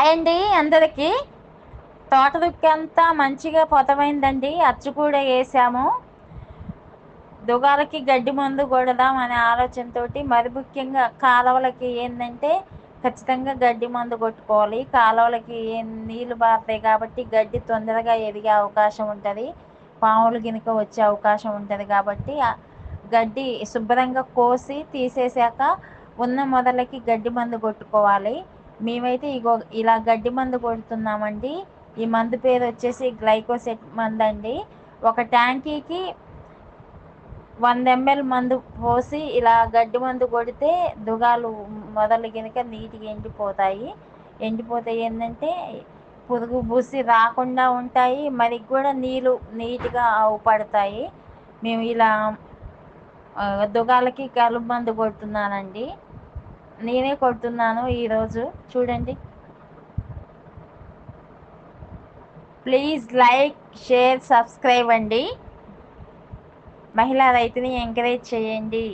అండి అందరికి తోట దుక్కంతా మంచిగా పొతమైందండి. అచ్చు కూడా వేసాము. దుగాలకి గడ్డి మందు కొడదాం అనే ఆలోచనతోటి, మరి ముఖ్యంగా కాలువలకి ఏంటంటే ఖచ్చితంగా గడ్డి మందు కొట్టుకోవాలి. కాలువలకి నీళ్ళు బారుతాయి కాబట్టి గడ్డి తొందరగా ఎదిగే అవకాశం ఉంటుంది, పాములు గినుక వచ్చే అవకాశం ఉంటుంది. కాబట్టి గడ్డి శుభ్రంగా కోసి తీసేసాక ఉన్న మొదలకి గడ్డి మందు కొట్టుకోవాలి. మేమైతే ఇగో ఇలా గడ్డి మందు కొడుతున్నామండి. ఈ మందు పేరు వచ్చేసి గ్లైకోసెట్ మందు అండి. ఒక ట్యాంకీకి 100 ml మందు పోసి ఇలా గడ్డి మందు కొడితే దుగాలు మొదలు గినక నీట్గా ఎండిపోతే ఏంటంటే పురుగు బూసి రాకుండా ఉంటాయి, మరి కూడా నీళ్ళు నీట్గా పడతాయి. మేము ఇలా దుగాలకి కలుపు మందు కొడుతున్నానండి. నేనే కొడుతున్నాను ఈరోజు. చూడండి. ప్లీజ్ లైక్, షేర్, సబ్స్క్రైబ్ అండి. మహిళా రైతుని ఎంకరేజ్ చేయండి.